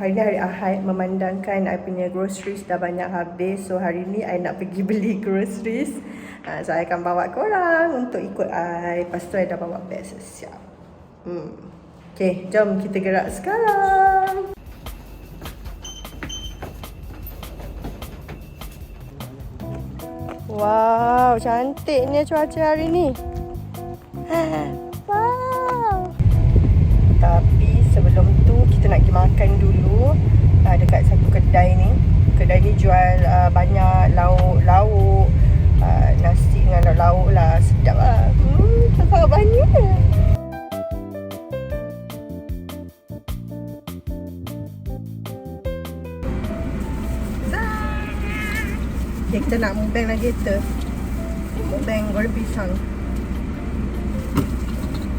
Hari ni hari Ahad, memandangkan I punya groceries dah banyak habis. So hari ni I nak pergi beli groceries. So I akan bawa korang untuk ikut I. Lepas tu I dah bawa beg siap. Okay, jom kita gerak sekarang. Wow, cantiknya cuaca hari ni. Wow. Tapi sebelum tu kita nak pergi makan dulu dekat satu kedai ni. Kedai ni jual banyak lauk-lauk, nasi dengan lauk-lauk lah. Sedap lah. Sangat banyak. Okay, kita nak mukbang lagi kita. Mukbang goreng pisang.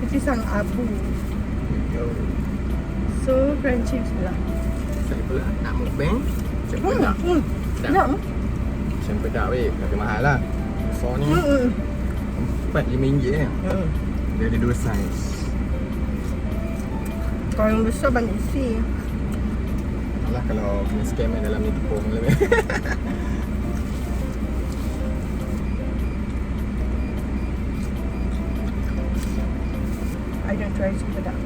Pisang abu. So crunchy pula. Saya pula nak mukbang. Macam pedak. Sedap. Macam pedak weh. Tapi mahal lah. Besar ni RM4-5 je. Dia ada 2 saiz. Kalau yang besar banyak isi. Alah kalau kena scam kan dalam ni tepung lebih. I don't try si pedak.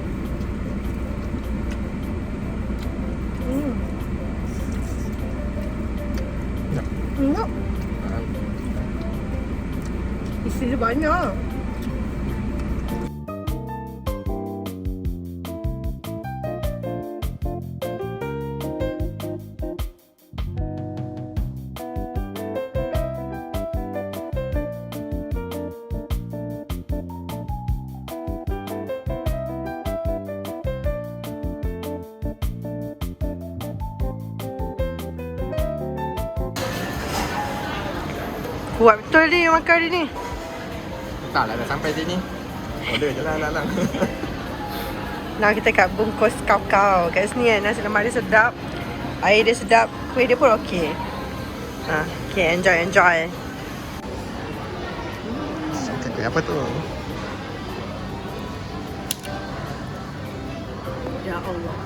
Enak. Isi dia banyak. Kuat betul ni makan hari ni. Taklah dah sampai sini. Order je lah lang. Nah, kita kat bungkus kau-kau. Kat sini kan nasi lemak dia sedap. Air dia sedap. Kuih dia pun okey. Okay, enjoy. Kuih apa tu? Ya Allah.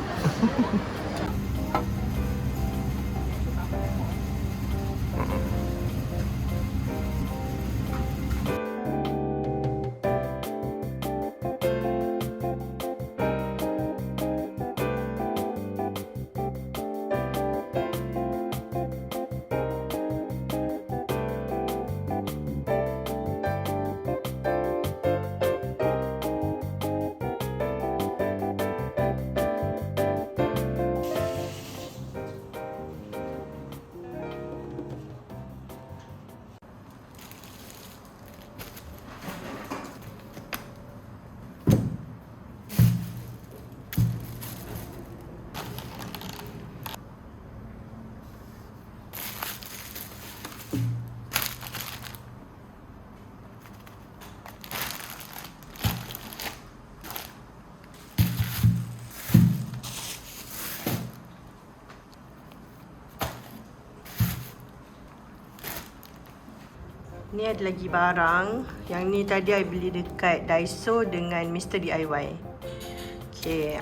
Ni ada lagi barang. Yang ni tadi I beli dekat Daiso dengan Mr. DIY. Okay,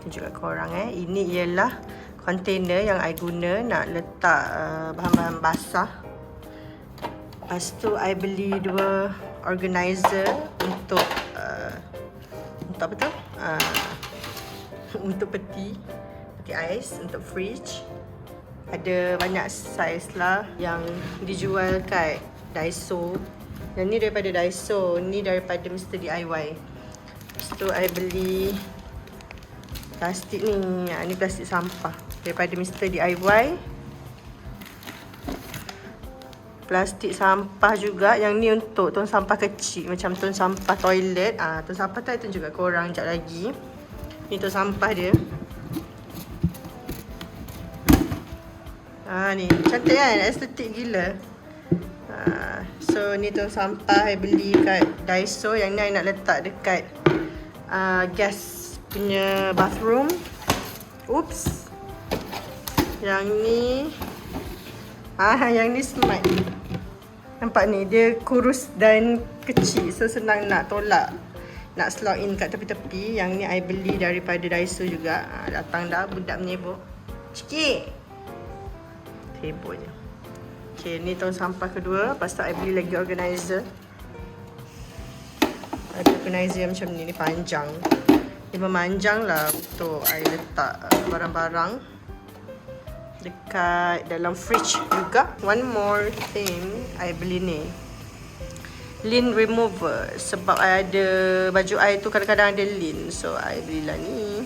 tunjuk kat korang Ini ialah container yang I guna nak letak bahan-bahan basah. Lepas tu I beli 2 organizer untuk apa tu? Untuk peti ais, untuk fridge. Ada banyak saiz lah yang dijual kat Daiso. Yang ni daripada Daiso, ni daripada Mr. DIY. Lepas tu I beli plastik ni. Ni plastik sampah daripada Mr. DIY. Plastik sampah juga. Yang ni untuk tong sampah kecil, macam tong sampah toilet. Tong sampah tu I tunjuk kat korang sekejap lagi. Ni tong sampah dia. Ni cantik kan? Estetik gila. So ni tong sampah I beli kat Daiso. Yang ni I nak letak dekat gas punya bathroom. Oops. Yang ni yang ni smart. Nampak ni, dia kurus dan kecil. So senang nak tolak, nak slot in kat tepi-tepi. Yang ni I beli daripada Daiso juga. Datang dah budak menyebuk. Sikit. Heboh je. Okay, ni tong sampah kedua. Lepas tu I beli lagi organizer. Ada organizer yang macam ni panjang. Dia memanjang lah untuk I letak barang-barang dekat dalam fridge juga. One more thing, I beli ni lint remover. Sebab I ada baju I tu kadang-kadang ada lint. So I belilah ni.